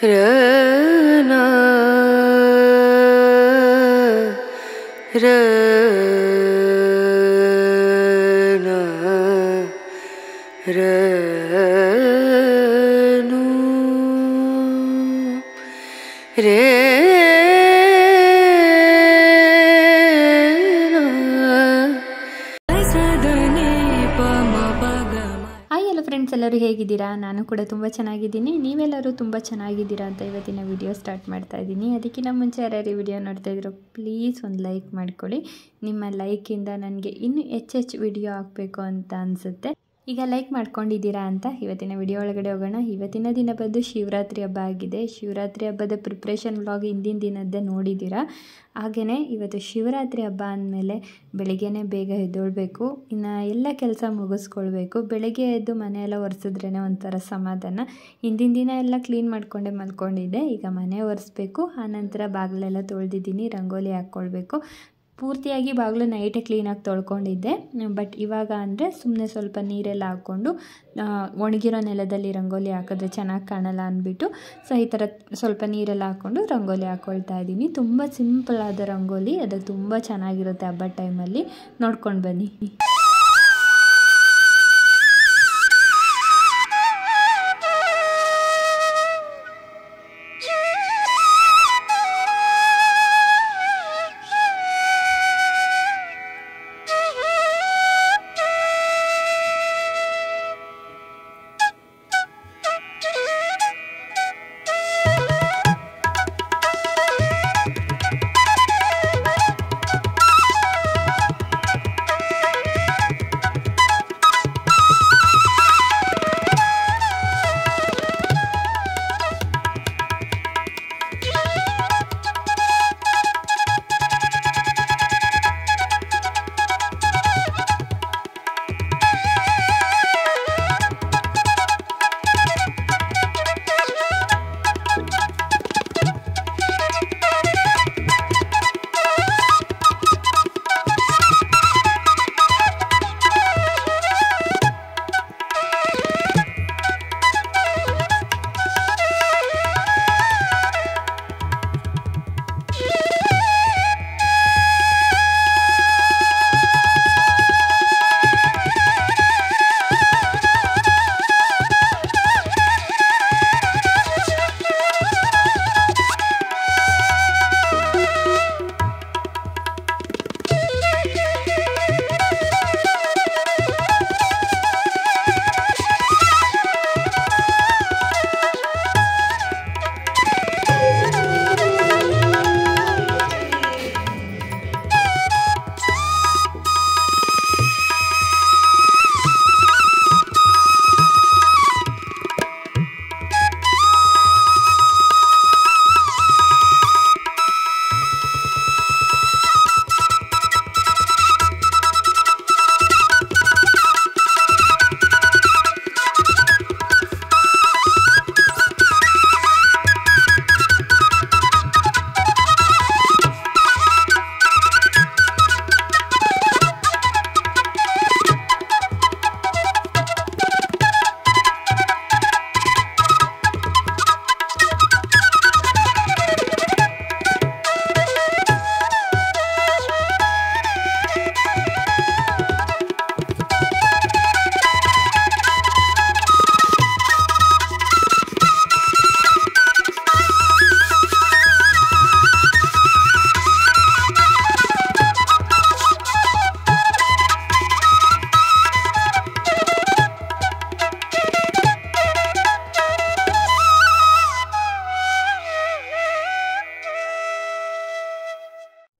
रना रना रनु रे ಫ್ರೆಂಡ್ಸ್ ಎಲ್ಲರೂ ಹೇಗಿದ್ದೀರಾ? ನಾನು ಕೂಡ ತುಂಬ ಚೆನ್ನಾಗಿದ್ದೀನಿ. ನೀವೆಲ್ಲರೂ ತುಂಬ ಚೆನ್ನಾಗಿದ್ದೀರಾ ಅಂತ ಇವತ್ತಿನ ವಿಡಿಯೋ ಸ್ಟಾರ್ಟ್ ಮಾಡ್ತಾ ಇದ್ದೀನಿ. ಅದಕ್ಕಿಂತ ಮುಂಚೆ ಯಾರ್ಯಾರು ವಿಡಿಯೋ ನೋಡ್ತಾ ಇದ್ರು ಪ್ಲೀಸ್ ಒಂದು ಲೈಕ್ ಮಾಡ್ಕೊಳ್ಳಿ. ನಿಮ್ಮ ಲೈಕಿಂದ ನನಗೆ ಇನ್ನೂ ಹೆಚ್ಚೆಚ್ಚು ವಿಡಿಯೋ ಹಾಕಬೇಕು ಅಂತ ಅನಿಸುತ್ತೆ. ಈಗ ಲೈಕ್ ಮಾಡ್ಕೊಂಡಿದ್ದೀರಾ ಅಂತ ಇವತ್ತಿನ ವಿಡಿಯೋ ಒಳಗಡೆ ಹೋಗೋಣ. ಇವತ್ತಿನ ದಿನ ಬಂದು ಶಿವರಾತ್ರಿ ಹಬ್ಬ ಆಗಿದೆ. ಶಿವರಾತ್ರಿ ಹಬ್ಬದ ಪ್ರಿಪ್ರೇಷನ್ ವ್ಲಾಗ್ ಹಿಂದಿನ ದಿನದ್ದೇ ನೋಡಿದ್ದೀರಾ. ಹಾಗೆಯೇ ಇವತ್ತು ಶಿವರಾತ್ರಿ ಹಬ್ಬ ಅಂದಮೇಲೆ ಬೆಳಿಗ್ಗೆನೇ ಬೇಗ ಎದ್ದೇಳಬೇಕು, ಇನ್ನು ಎಲ್ಲ ಕೆಲಸ ಮುಗಿಸ್ಕೊಳ್ಬೇಕು. ಬೆಳಗ್ಗೆ ಎದ್ದು ಮನೆಯೆಲ್ಲ ಒರೆಸಿದ್ರೇ ಒಂಥರ ಸಮಾಧಾನ. ಹಿಂದಿನ ದಿನ ಎಲ್ಲ ಕ್ಲೀನ್ ಮಾಡಿಕೊಂಡೆ ಮಲ್ಕೊಂಡಿದ್ದೆ. ಈಗ ಮನೆ ಒರೆಸ್ಬೇಕು, ಆನಂತರ ಬಾಗಿಲೆಲ್ಲ ತೊಳೆದಿದ್ದೀನಿ, ರಂಗೋಲಿ ಹಾಕ್ಕೊಳ್ಬೇಕು. ಪೂರ್ತಿಯಾಗಿ ಬಾಗಿಲು ನೈಟೇ ಕ್ಲೀನಾಗಿ ತೊಳ್ಕೊಂಡಿದ್ದೆ. ಬಟ್ ಇವಾಗ ಅಂದರೆ ಸುಮ್ಮನೆ ಸ್ವಲ್ಪ ನೀರೆಲ್ಲ ಹಾಕ್ಕೊಂಡು ಒಣಗಿರೋ ನೆಲದಲ್ಲಿ ರಂಗೋಲಿ ಹಾಕಿದ್ರೆ ಚೆನ್ನಾಗಿ ಕಾಣಲ್ಲ ಅಂದ್ಬಿಟ್ಟು ಈ ಥರ ಸ್ವಲ್ಪ ನೀರೆಲ್ಲ ಹಾಕ್ಕೊಂಡು ರಂಗೋಲಿ ಹಾಕ್ಕೊಳ್ತಾ ಇದ್ದೀನಿ. ತುಂಬ ಸಿಂಪಲ್ ಆದ ರಂಗೋಲಿ, ಅದು ತುಂಬ ಚೆನ್ನಾಗಿರುತ್ತೆ ಹಬ್ಬದ ಟೈಮಲ್ಲಿ. ನೋಡ್ಕೊಂಡು ಬನ್ನಿ.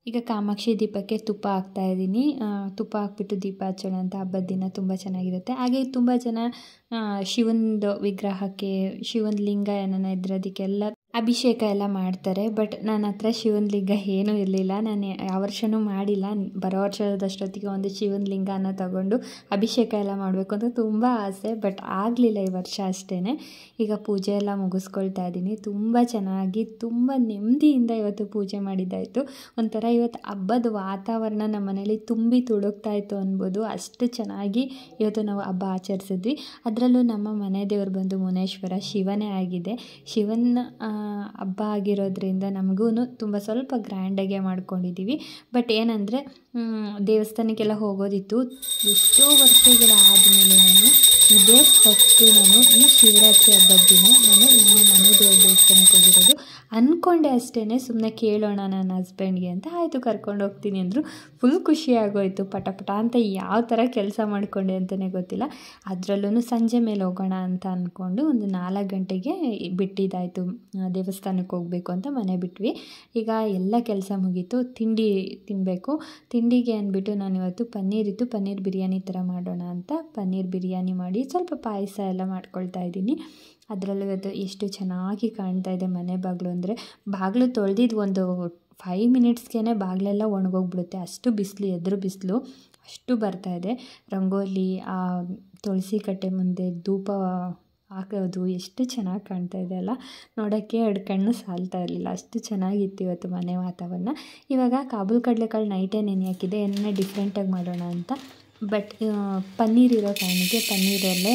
ಈಗ ಕಾಮಾಕ್ಷಿ ದೀಪಕ್ಕೆ ತುಪ್ಪ ಹಾಕ್ತಾ ಇದ್ದೀನಿ. ತುಪ್ಪ ಹಾಕ್ಬಿಟ್ಟು ದೀಪ ಹಚ್ಚೋಣ ಅಂತ ಹಬ್ಬದ ದಿನ ತುಂಬ ಚೆನ್ನಾಗಿರುತ್ತೆ. ಹಾಗೆ ತುಂಬ ಜನ ಶಿವನದು ವಿಗ್ರಹಕ್ಕೆ ಶಿವನ ಲಿಂಗ ಏನಾನ ಇದ್ರೆ ಅದಕ್ಕೆಲ್ಲ ಅಭಿಷೇಕ ಎಲ್ಲ ಮಾಡ್ತಾರೆ. ಬಟ್ ನನ್ನ ಹತ್ರ ಶಿವನ ಲಿಂಗ ಏನೂ ಇರಲಿಲ್ಲ. ನಾನು ಯಾವ ವರ್ಷವೂ ಮಾಡಿಲ್ಲ. ಬರೋ ವರ್ಷದಷ್ಟೊತ್ತಿಗೆ ಒಂದು ಶಿವನ ಲಿಂಗನ ತಗೊಂಡು ಅಭಿಷೇಕ ಎಲ್ಲ ಮಾಡಬೇಕು ಅಂತ ತುಂಬ ಆಸೆ. ಬಟ್ ಆಗಲಿಲ್ಲ ಈ ವರ್ಷ ಅಷ್ಟೇ. ಈಗ ಪೂಜೆ ಎಲ್ಲ ಮುಗಿಸ್ಕೊಳ್ತಾ ಇದ್ದೀನಿ. ತುಂಬ ಚೆನ್ನಾಗಿ ತುಂಬ ನೆಮ್ಮದಿಯಿಂದ ಇವತ್ತು ಪೂಜೆ ಮಾಡಿದ್ದಾಯಿತು. ಒಂಥರ ಇವತ್ತು ಹಬ್ಬದ ವಾತಾವರಣ ನಮ್ಮ ಮನೇಲಿ ತುಂಬಿ ತುಳುಕ್ತಾ ಇತ್ತು ಅನ್ಬೋದು. ಅಷ್ಟು ಚೆನ್ನಾಗಿ ಇವತ್ತು ನಾವು ಹಬ್ಬ ಆಚರಿಸಿದ್ವಿ. ಅದರಲ್ಲೂ ನಮ್ಮ ಮನೆ ದೇವರು ಬಂದು ಮುನೇಶ್ವರ ಶಿವನೇ ಆಗಿದೆ. ಶಿವನ ಹಬ್ಬ ಆಗಿರೋದ್ರಿಂದ ನಮಗೂ ತುಂಬ ಸ್ವಲ್ಪ ಗ್ರ್ಯಾಂಡಾಗೆ ಮಾಡ್ಕೊಂಡಿದ್ದೀವಿ. ಬಟ್ ಏನಂದರೆ ದೇವಸ್ಥಾನಕ್ಕೆಲ್ಲ ಹೋಗೋದಿತ್ತು. ಎಷ್ಟೋ ವರ್ಷಗಳಾದಮೇಲೆ ಇದೇ ಫಸ್ಟು ನಾನು ಈ ಶಿವರಾತ್ರಿ ಹಬ್ಬದ ದಿನ ನಾನು ನಮ್ಮ ಮನೆ ದೇವ್ರ ದೇವಸ್ಥಾನಕ್ಕೆ ಹೋಗಿರೋದು. ಅಂದ್ಕೊಂಡೆ ಅಷ್ಟೇ, ಸುಮ್ಮನೆ ಕೇಳೋಣ ನನ್ನ ಹಸ್ಬೆಂಡ್ಗೆ ಅಂತ. ಆಯಿತು ಕರ್ಕೊಂಡು ಹೋಗ್ತೀನಿ ಅಂದರು. ಫುಲ್ ಖುಷಿ ಆಗೋಯಿತು. ಪಟ ಅಂತ ಯಾವ ಥರ ಕೆಲಸ ಮಾಡಿಕೊಂಡೆ ಅಂತಲೇ ಗೊತ್ತಿಲ್ಲ. ಅದರಲ್ಲೂ ಸಂಜೆ ಮೇಲೆ ಹೋಗೋಣ ಅಂತ ಅಂದ್ಕೊಂಡು ಒಂದು 4 ಗಂಟೆಗೆ ಬಿಟ್ಟಿದ್ದಾಯಿತು. ದೇವಸ್ಥಾನಕ್ಕೆ ಹೋಗಬೇಕು ಅಂತ ಮನೆ ಬಿಟ್ವಿ. ಈಗ ಎಲ್ಲ ಕೆಲಸ ಮುಗೀತು. ತಿಂಡಿ ತಿನ್ನಬೇಕು. ತಿಂಡಿಗೆ ಅಂದ್ಬಿಟ್ಟು ನಾನಿವತ್ತು ಪನ್ನೀರ್ ಬಿರಿಯಾನಿ ಥರ ಮಾಡೋಣ ಅಂತ ಪನ್ನೀರ್ ಬಿರಿಯಾನಿ ಮಾಡಿ ಸ್ವಲ್ಪ ಪಾಯಸ ಎಲ್ಲ ಮಾಡ್ಕೊಳ್ತಾ ಇದ್ದೀನಿ. ಅದರಲ್ಲೂ ಇವತ್ತು ಎಷ್ಟು ಚೆನ್ನಾಗಿ ಕಾಣ್ತಾ ಇದೆ ಮನೆ ಬಾಗಿಲು ಅಂದರೆ, ಬಾಗಿಲು ತೊಳೆದಿದ್ದು ಒಂದು 5 ಮಿನಿಟ್ಸ್ಗೆ ಬಾಗಿಲೆಲ್ಲ ಒಣಗೋಗ್ಬಿಡುತ್ತೆ. ಅಷ್ಟು ಬಿಸಿಲು, ಎದುರು ಬಿಸಿಲು ಅಷ್ಟು ಬರ್ತಾಯಿದೆ. ರಂಗೋಲಿ, ಆ ತುಳಸಿ ಕಟ್ಟೆ ಮುಂದೆ ಧೂಪ ಹಾಕೋದು ಎಷ್ಟು ಚೆನ್ನಾಗಿ ಕಾಣ್ತಾ ಇದೆ ಅಲ್ಲ. ನೋಡೋಕ್ಕೆ 2 ಕಣ್ಣು ಸಾಲ್ತಾ ಇರಲಿಲ್ಲ, ಅಷ್ಟು ಚೆನ್ನಾಗಿತ್ತು ಇವತ್ತು ಮನೆ ವಾತಾವರಣ. ಇವಾಗ ಕಾಬೂಲ್ ಕಡಲೆಕಾಳು ನೈಟೇ ನೆನೆ ಹಾಕಿದೆ, ಏನೇನೋ ಡಿಫ್ರೆಂಟಾಗಿ ಮಾಡೋಣ ಅಂತ. ಬಟ್ ಪನ್ನೀರ್ ಇರೋ ಕಾರಣಕ್ಕೆ ಪನ್ನೀರಲ್ಲೇ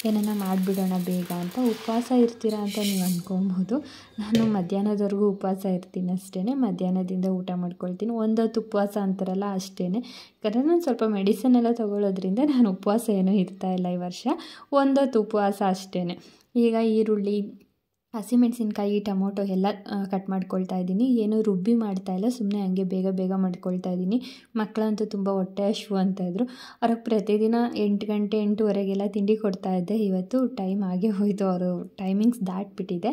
ಏನಾರ ಮಾಡಿಬಿಡೋಣ ಬೇಗ ಅಂತ. ಉಪವಾಸ ಇರ್ತೀರಾ ಅಂತ ನೀವು ಅಂದ್ಕೊಬೋದು. ನಾನು ಮಧ್ಯಾಹ್ನದವರೆಗೂ ಉಪವಾಸ ಇರ್ತೀನಿ ಅಷ್ಟೇ. ಮಧ್ಯಾಹ್ನದಿಂದ ಊಟ ಮಾಡ್ಕೊಳ್ತೀನಿ. ಒಂದೊತ್ತು ಉಪವಾಸ ಅಂತಾರಲ್ಲ ಅಷ್ಟೇ. ಯಾಕಂದರೆ ನಾನು ಸ್ವಲ್ಪ ಮೆಡಿಸಿನ್ ಎಲ್ಲ ತೊಗೊಳ್ಳೋದ್ರಿಂದ ನಾನು ಉಪವಾಸ ಏನೂ ಇರ್ತಾಯಿಲ್ಲ ಈ ವರ್ಷ. ಒಂದೊತ್ತು ಉಪವಾಸ ಅಷ್ಟೇ. ಈಗ ಈರುಳ್ಳಿ, ಹಸಿಮೆಣಸಿನ್ಕಾಯಿ, ಟೊಮೊಟೊ ಎಲ್ಲ ಕಟ್ ಮಾಡ್ಕೊಳ್ತಾ ಇದ್ದೀನಿ. ಏನೂ ರುಬ್ಬಿ ಮಾಡ್ತಾಯಿಲ್ಲ, ಸುಮ್ಮನೆ ಹಂಗೆ ಬೇಗ ಮಾಡ್ಕೊಳ್ತಾ ಇದ್ದೀನಿ. ಮಕ್ಕಳಂತೂ ತುಂಬ ಹೊಟ್ಟೆ ಹಶ್ವು ಅಂತಾಯಿದ್ರು. ಅವ್ರಿಗೆ ಪ್ರತಿದಿನ 8 ಗಂಟೆ 8:15ಗೆಲ್ಲ ತಿಂಡಿ ಕೊಡ್ತಾಯಿದ್ದೆ. ಇವತ್ತು ಟೈಮ್ ಆಗೇ ಹೋಯಿತು, ಅವರು ಟೈಮಿಂಗ್ಸ್ ದಾಟಿಬಿಟ್ಟಿದೆ.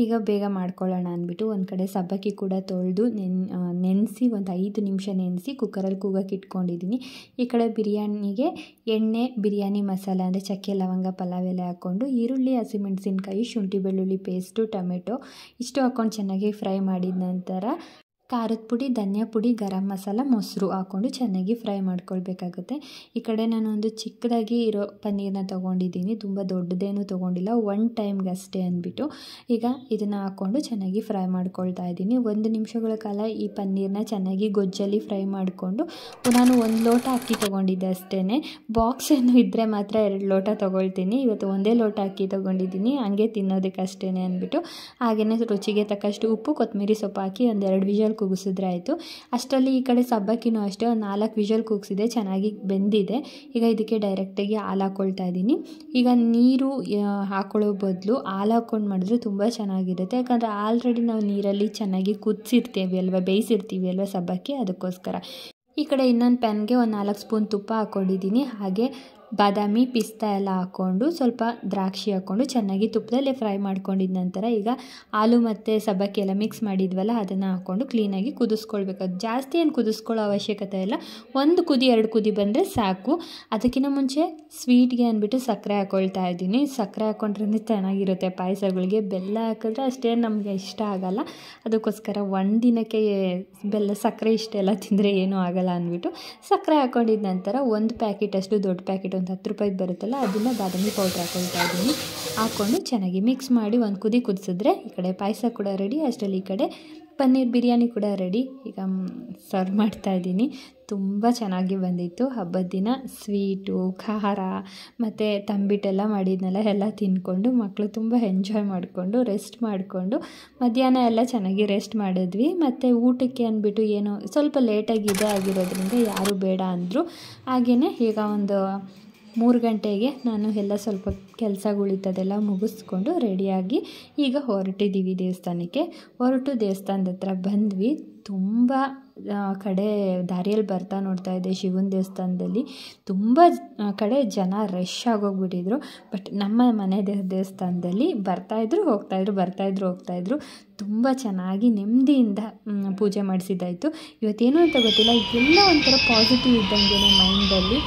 ಈಗ ಬೇಗ ಮಾಡ್ಕೊಳ್ಳೋಣ ಅಂದ್ಬಿಟ್ಟು ಒಂದು ಕಡೆ ಸಬ್ಬಕ್ಕಿ ಕೂಡ ತೊಳೆದು ನೆನೆಸಿ ಒಂದು 5 ನಿಮಿಷ ನೆನೆಸಿ ಕುಕ್ಕರಲ್ಲಿ ಕೂಗಕ್ಕೆ ಇಟ್ಕೊಂಡಿದ್ದೀನಿ. ಈ ಕಡೆ ಬಿರಿಯಾನಿಗೆ ಎಣ್ಣೆ, ಬಿರಿಯಾನಿ ಮಸಾಲ ಅಂದರೆ ಚಕ್ಕೆ, ಲವಂಗ, ಪಲಾವ್ ಎಲೆ ಹಾಕ್ಕೊಂಡು ಈರುಳ್ಳಿ, ಹಸಿಮೆಣಸಿನ್ಕಾಯಿ, ಶುಂಠಿ ಬೆಳ್ಳುಳ್ಳಿ ಪೇಸ್ಟು, ಟೊಮೆಟೊ ಇಷ್ಟು ಹಾಕ್ಕೊಂಡು ಚೆನ್ನಾಗಿ ಫ್ರೈ ಮಾಡಿದ ನಂತರ ಖಾರದ ಪುಡಿ, ಧನಿಯಾ ಪುಡಿ, ಗರಂ ಮಸಾಲ, ಮೊಸರು ಹಾಕ್ಕೊಂಡು ಚೆನ್ನಾಗಿ ಫ್ರೈ ಮಾಡ್ಕೊಳ್ಬೇಕಾಗುತ್ತೆ. ಈ ಕಡೆ ನಾನು ಒಂದು ಚಿಕ್ಕದಾಗಿ ಇರೋ ಪನ್ನೀರನ್ನ ತೊಗೊಂಡಿದ್ದೀನಿ. ತುಂಬ ದೊಡ್ಡದೇನು ತೊಗೊಂಡಿಲ್ಲ, 1 ಟೈಮ್ಗೆ ಅಷ್ಟೇ ಅಂದ್ಬಿಟ್ಟು. ಈಗ ಇದನ್ನು ಹಾಕ್ಕೊಂಡು ಚೆನ್ನಾಗಿ ಫ್ರೈ ಮಾಡ್ಕೊಳ್ತಾ ಇದ್ದೀನಿ. 1 ನಿಮಿಷಗಳ ಕಾಲ ಈ ಪನ್ನೀರನ್ನ ಚೆನ್ನಾಗಿ ಗೊಜ್ಜಲ್ಲಿ ಫ್ರೈ ಮಾಡಿಕೊಂಡು ನಾನು 1 ಲೋಟ ಅಕ್ಕಿ ತೊಗೊಂಡಿದ್ದೆ ಅಷ್ಟೇ. ಬಾಕ್ಸ್ ಏನು ಇದ್ದರೆ ಮಾತ್ರ 2 ಲೋಟ ತೊಗೊಳ್ತೀನಿ. ಇವತ್ತು 1 ಲೋಟ ಅಕ್ಕಿ ತೊಗೊಂಡಿದ್ದೀನಿ, ಹಂಗೆ ತಿನ್ನೋದಕ್ಕೆ ಅಷ್ಟೇ ಅಂದ್ಬಿಟ್ಟು. ಹಾಗೆಯೇ ರುಚಿಗೆ ತಕ್ಕಷ್ಟು ಉಪ್ಪು, ಕೊತ್ತಂಬರಿ ಸೊಪ್ಪು ಹಾಕಿ 1-2 ವಿಷಲ್ ಕೂಗಿಸಿದ್ರೆ ಆಯಿತು. ಅಷ್ಟರಲ್ಲಿ ಈ ಕಡೆ ಸಬ್ಬಕ್ಕಿನೂ ಅಷ್ಟೇ ಒಂದು 4 ವಿಷಲ್ ಕೂಗಿಸಿದೆ, ಚೆನ್ನಾಗಿ ಬೆಂದಿದೆ. ಈಗ ಇದಕ್ಕೆ ಡೈರೆಕ್ಟಾಗಿ ಹಾಲು ಹಾಕ್ಕೊಳ್ತಾ ಇದ್ದೀನಿ. ಈಗ ನೀರು ಹಾಕೊಳ್ಳೋ ಬದಲು ಹಾಲು ಹಾಕ್ಕೊಂಡು ಮಾಡಿದ್ರೆ ತುಂಬ ಚೆನ್ನಾಗಿರುತ್ತೆ. ಯಾಕಂದರೆ ಆಲ್ರೆಡಿ ನಾವು ನೀರಲ್ಲಿ ಚೆನ್ನಾಗಿ ಕುದಿಸಿರ್ತೀವಿ ಅಲ್ವಾ, ಬೇಯಿಸಿರ್ತೀವಿ ಅಲ್ವಾ ಸಬ್ಬಕ್ಕಿ, ಅದಕ್ಕೋಸ್ಕರ. ಈ ಕಡೆ ಇನ್ನೊಂದು ಪ್ಯಾನ್ಗೆ ಒಂದು 4 ಸ್ಪೂನ್ ತುಪ್ಪ ಹಾಕ್ಕೊಂಡಿದ್ದೀನಿ. ಹಾಗೆ ಬಾದಾಮಿ, ಪಿಸ್ತಾ ಎಲ್ಲ ಹಾಕ್ಕೊಂಡು ಸ್ವಲ್ಪ ದ್ರಾಕ್ಷಿ ಹಾಕ್ಕೊಂಡು ಚೆನ್ನಾಗಿ ತುಪ್ಪದಲ್ಲೇ ಫ್ರೈ ಮಾಡ್ಕೊಂಡಿದ್ದ ನಂತರ ಈಗ ಹಾಲು ಮತ್ತು ಸಬ್ಬಕ್ಕಿ ಎಲ್ಲ ಮಿಕ್ಸ್ ಮಾಡಿದ್ವಲ್ಲ ಅದನ್ನು ಹಾಕ್ಕೊಂಡು ಕ್ಲೀನಾಗಿ ಕುದಿಸ್ಕೊಳ್ಬೇಕು. ಜಾಸ್ತಿ ಏನು ಕುದಿಸ್ಕೊಳ್ಳೋ ಅವಶ್ಯಕತೆ ಇಲ್ಲ, 1 ಕುದಿ 2 ಕುದಿ ಬಂದರೆ ಸಾಕು. ಅದಕ್ಕಿಂತ ಮುಂಚೆ ಸ್ವೀಟ್ಗೆ ಅಂದ್ಬಿಟ್ಟು ಸಕ್ಕರೆ ಹಾಕ್ಕೊಳ್ತಾ ಇದ್ದೀನಿ. ಸಕ್ಕರೆ ಹಾಕ್ಕೊಂಡ್ರೆ ಚೆನ್ನಾಗಿರುತ್ತೆ ಪಾಯಸಗಳಿಗೆ. ಬೆಲ್ಲ ಹಾಕಿದ್ರೆ ಅಷ್ಟೇನು ನಮಗೆ ಇಷ್ಟ ಆಗೋಲ್ಲ, ಅದಕ್ಕೋಸ್ಕರ 1 ದಿನಕ್ಕೆ ಸಕ್ಕರೆ ಇಷ್ಟೆಲ್ಲ ತಿಂದರೆ ಏನೂ ಆಗೋಲ್ಲ ಅಂದ್ಬಿಟ್ಟು ಸಕ್ಕರೆ ಹಾಕ್ಕೊಂಡಿದ್ದ ನಂತರ 1 ಪ್ಯಾಕೆಟಷ್ಟು, ದೊಡ್ಡ ಪ್ಯಾಕೆಟ್ ಒಂದು 10 ರೂಪಾಯಿದು ಬರುತ್ತಲ್ಲ, ಅದನ್ನು ಬಾದಾಮಿ ಪೌಡ್ರ್ ಹಾಕ್ಕೊಳ್ತಾ ಇದ್ದೀನಿ. ಹಾಕ್ಕೊಂಡು ಚೆನ್ನಾಗಿ ಮಿಕ್ಸ್ ಮಾಡಿ 1 ಕುದಿ ಕುದಿಸಿದ್ರೆ ಈ ಕಡೆ ಪಾಯಸ ಕೂಡ ರೆಡಿ. ಅಷ್ಟರಲ್ಲಿ ಈ ಕಡೆ ಪನ್ನೀರ್ ಬಿರಿಯಾನಿ ಕೂಡ ರೆಡಿ. ಈಗ ಸರ್ವ್ ಮಾಡ್ತಾಯಿದ್ದೀನಿ. ತುಂಬ ಚೆನ್ನಾಗಿ ಬಂದಿತ್ತು. ಹಬ್ಬದ ದಿನ ಸ್ವೀಟು, ಖಾರ ಮತ್ತು ತಂಬಿಟ್ಟೆಲ್ಲ ಮಾಡಿದ್ನೆಲ್ಲ ಎಲ್ಲ ತಿಂದ್ಕೊಂಡು ಮಕ್ಕಳು ತುಂಬ ಎಂಜಾಯ್ ಮಾಡಿಕೊಂಡು ರೆಸ್ಟ್ ಮಾಡಿಕೊಂಡು ಮಧ್ಯಾಹ್ನ ಎಲ್ಲ ಚೆನ್ನಾಗಿ ರೆಸ್ಟ್ ಮಾಡಿದ್ವಿ. ಮತ್ತು ಊಟಕ್ಕೆ ಅಂದ್ಬಿಟ್ಟು ಏನೋ ಸ್ವಲ್ಪ ಲೇಟಾಗಿ ಇದೇ ಆಗಿರೋದ್ರಿಂದ ಯಾರೂ ಬೇಡ ಅಂದರು. ಹಾಗೆಯೇ ಈಗ ಒಂದು 3 ಗಂಟೆಗೆ ನಾನು ಎಲ್ಲ ಸ್ವಲ್ಪ ಕೆಲಸಗಳಿದ್ದದೆಲ್ಲ ಮುಗಿಸ್ಕೊಂಡು ರೆಡಿಯಾಗಿ ಈಗ ಹೊರಟಿದ್ದೀವಿ ದೇವಸ್ಥಾನಕ್ಕೆ. ಹೊರಟು ದೇವಸ್ಥಾನದ ಹತ್ರ ಬಂದ್ವಿ. ತುಂಬ ಕಡೆ ದಾರಿಯಲ್ಲಿ ಬರ್ತಾ ನೋಡ್ತಾ ಇದ್ದೆ ಶಿವನ ದೇವಸ್ಥಾನದಲ್ಲಿ ತುಂಬ ಕಡೆ ಜನ ರಶ್ ಆಗೋಗ್ಬಿಟ್ಟಿದ್ರು. ಬಟ್ ನಮ್ಮ ಮನೆ ದೇವಸ್ಥಾನದಲ್ಲಿ ಬರ್ತಾಯಿದ್ರು ಹೋಗ್ತಾಯಿದ್ರು. ತುಂಬ ಚೆನ್ನಾಗಿ ನೆಮ್ಮದಿಯಿಂದ ಪೂಜೆ ಮಾಡಿಸಿದ್ದಾಯಿತು. ಇವತ್ತೇನು ಅಂತ ಗೊತ್ತಿಲ್ಲ, ಎಲ್ಲ ಒಂಥರ ಪಾಸಿಟಿವ್ ಇದ್ದಂಗೆ ಮೈಂಡಲ್ಲಿ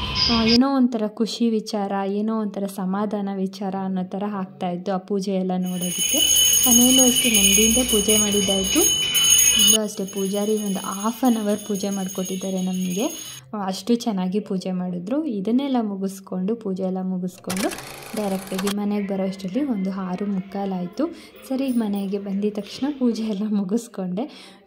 ಏನೋ ಒಂಥರ ಖುಷಿ ವಿಚಾರ, ಏನೋ ಒಂಥರ ಸಮಾಧಾನ ವಿಚಾರ ಅನ್ನೋ ಥರ ಆಗ್ತಾಯಿತ್ತು ಆ ಪೂಜೆ ಎಲ್ಲ ನೋಡೋದಕ್ಕೆ. ಮನೆಯಲ್ಲೂ ಅಷ್ಟೇ ನೆಮ್ಮದಿಯಿಂದ ಪೂಜೆ ಮಾಡಿದ್ದಾಯಿತು. ಇಲ್ಲೂ ಅಷ್ಟೇ ಪೂಜಾರಿ ಒಂದು 1/2 ಅವರ್ ಪೂಜೆ ಮಾಡಿಕೊಟ್ಟಿದ್ದಾರೆ ನಮಗೆ. ಅಷ್ಟು ಚೆನ್ನಾಗಿ ಪೂಜೆ ಮಾಡಿದ್ರು. ಇದನ್ನೆಲ್ಲ ಮುಗಿಸ್ಕೊಂಡು ಪೂಜೆ ಎಲ್ಲ ಮುಗಿಸ್ಕೊಂಡು ಡೈರೆಕ್ಟಾಗಿ ಮನೆಗೆ ಬರೋ ಅಷ್ಟರಲ್ಲಿ ಒಂದು 6:45 ಆಯಿತು. ಸರಿ ಮನೆಗೆ ಬಂದಿದ ತಕ್ಷಣ ಪೂಜೆ ಎಲ್ಲ ಮುಗಿಸ್ಕೊಂಡೆ.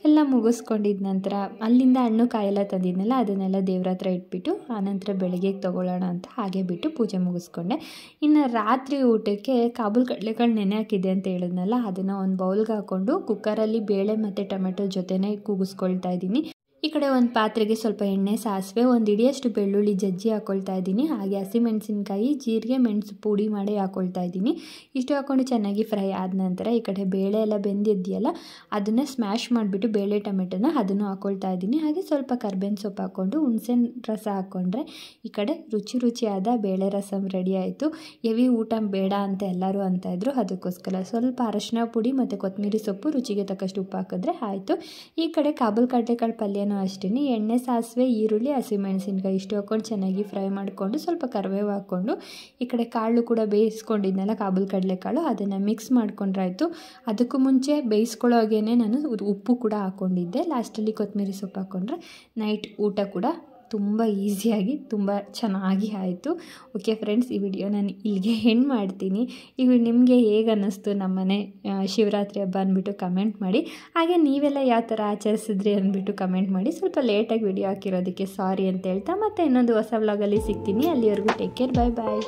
ಎಲ್ಲ ಮುಗಿಸ್ಕೊಂಡಿದ್ದ ನಂತರ ಅಲ್ಲಿಂದ ಹಣ್ಣು ಕಾಯೆಲ್ಲ ತಂದಿದ್ನಲ್ಲ ಅದನ್ನೆಲ್ಲ ದೇವ್ರ ಹತ್ರ ಇಟ್ಬಿಟ್ಟು ಆನಂತರ ಬೆಳಗ್ಗೆಗೆ ತೊಗೊಳ್ಳೋಣ ಅಂತ ಹಾಗೆ ಬಿಟ್ಟು ಪೂಜೆ ಮುಗಿಸ್ಕೊಂಡೆ. ಇನ್ನು ರಾತ್ರಿ ಊಟಕ್ಕೆ ಕಾಬೂಲ್ ಕಡಲೆಕಾಳು ನೆನೆ ಹಾಕಿದ್ದೆ ಅಂತ ಹೇಳಿದ್ನಲ್ಲ, ಅದನ್ನು ಒಂದು ಬೌಲ್ಗೆ ಹಾಕ್ಕೊಂಡು ಕುಕ್ಕರಲ್ಲಿ ಬೇಳೆ ಮತ್ತು ಟೊಮೆಟೊ ಜೊತೆನೇ ಕೂಗಿಸ್ಕೊಳ್ತಾ ಇದ್ದೀನಿ. ಈ ಕಡೆ ಒಂದು ಪಾತ್ರೆಗೆ ಸ್ವಲ್ಪ ಎಣ್ಣೆ, ಸಾಸಿವೆ, ಒಂದು ಹಿಡಿಯಷ್ಟು ಬೆಳ್ಳುಳ್ಳಿ ಜಜ್ಜಿ ಹಾಕ್ಕೊಳ್ತಾ ಇದ್ದೀನಿ. ಹಾಗೆ ಹಸಿಮೆಣಸಿನ್ಕಾಯಿ, ಜೀರಿಗೆ, ಮೆಣಸು ಪುಡಿ ಮಾಡಿ ಹಾಕ್ಕೊಳ್ತಾ ಇದ್ದೀನಿ. ಇಷ್ಟು ಹಾಕ್ಕೊಂಡು ಚೆನ್ನಾಗಿ ಫ್ರೈ ಆದ ನಂತರ ಈ ಕಡೆ ಬೇಳೆ ಎಲ್ಲ ಬೆಂದಿದೆಯಲ್ಲ ಅದನ್ನು ಸ್ಮ್ಯಾಶ್ ಮಾಡಿಬಿಟ್ಟು ಬೇಳೆ ಟೊಮೆಟೊನ ಅದನ್ನು ಹಾಕ್ಕೊಳ್ತಾ ಇದ್ದೀನಿ. ಹಾಗೆ ಸ್ವಲ್ಪ ಕರ್ಬೇವಿನ ಸೊಪ್ಪು ಹಾಕ್ಕೊಂಡು ಹುಣಸೆ ರಸ ಹಾಕ್ಕೊಂಡ್ರೆ ಈ ಕಡೆ ರುಚಿಯಾದ ಬೇಳೆ ರಸಮ್ ರೆಡಿ ಆಯಿತು. ಹೆವಿ ಊಟ ಬೇಡ ಅಂತ ಎಲ್ಲರೂ ಅಂತಾಯಿದ್ರು, ಅದಕ್ಕೋಸ್ಕರ ಸ್ವಲ್ಪ ಅರಶಿನ ಪುಡಿ ಮತ್ತು ಕೊತ್ತಂಬರಿ ಸೊಪ್ಪು ರುಚಿಗೆ ತಕ್ಕಷ್ಟು ಉಪ್ಪು ಹಾಕಿದ್ರೆ ಆಯಿತು. ಈ ಕಡೆ ಕಾಬೂಲ್ ಕಡಲೆಕಾಳು ಪಲ್ಯನೂ ಅಷ್ಟೇ ಎಣ್ಣೆ, ಸಾಸಿವೆ, ಈರುಳ್ಳಿ, ಹಸಿಮೆಣಸಿನ್ಕಾಯಿ ಇಷ್ಟು ಹಾಕ್ಕೊಂಡು ಚೆನ್ನಾಗಿ ಫ್ರೈ ಮಾಡಿಕೊಂಡು ಸ್ವಲ್ಪ ಕರಿಬೇವು ಹಾಕ್ಕೊಂಡು ಈ ಕಡೆ ಕಾಳು ಕೂಡ ಬೇಯಿಸ್ಕೊಂಡಿದ್ನಲ್ಲ ಕಾಬೂಲ್ ಕಡಲೆಕಾಳು ಅದನ್ನು ಮಿಕ್ಸ್ ಮಾಡ್ಕೊಂಡ್ರಾಯ್ತು. ಅದಕ್ಕೂ ಮುಂಚೆ ಬೇಯಿಸ್ಕೊಳ್ಳೋಗೇನೆ ನಾನು ಉಪ್ಪು ಕೂಡ ಹಾಕ್ಕೊಂಡಿದ್ದೆ. ಲಾಸ್ಟಲ್ಲಿ ಕೊತ್ತಂಬರಿ ಸೊಪ್ಪು ಹಾಕ್ಕೊಂಡ್ರೆ ನೈಟ್ ಊಟ ಕೂಡ ತುಂಬ ಈಸಿಯಾಗಿ ತುಂಬ ಚೆನ್ನಾಗಿ ಆಯಿತು. ಓಕೆ ಫ್ರೆಂಡ್ಸ್, ಈ ವಿಡಿಯೋ ನಾನು ಇಲ್ಲಿಗೆ ಎಂಡ್ ಮಾಡ್ತೀನಿ. ಈಗ ನಿಮಗೆ ಹೇಗೆ ಅನ್ನಿಸ್ತು ನಮ್ಮನೆ ಶಿವರಾತ್ರಿ ಹಬ್ಬ ಅಂದ್ಬಿಟ್ಟು ಕಮೆಂಟ್ ಮಾಡಿ. ಹಾಗೆ ನೀವೆಲ್ಲ ಯಾವ ಥರ ಆಚರಿಸಿದ್ರಿ ಅಂದ್ಬಿಟ್ಟು ಕಮೆಂಟ್ ಮಾಡಿ. ಸ್ವಲ್ಪ ಲೇಟಾಗಿ ವಿಡಿಯೋ ಹಾಕಿರೋದಕ್ಕೆ ಸಾರಿ ಅಂತ ಹೇಳ್ತಾ ಮತ್ತೆ ಇನ್ನೊಂದು ಹೊಸ ವ್ಲಾಗಲ್ಲಿ ಸಿಗ್ತೀನಿ. ಅಲ್ಲಿವರೆಗೂ ಟೇಕ್ ಕೇರ್, ಬಾಯ್ ಬಾಯ್.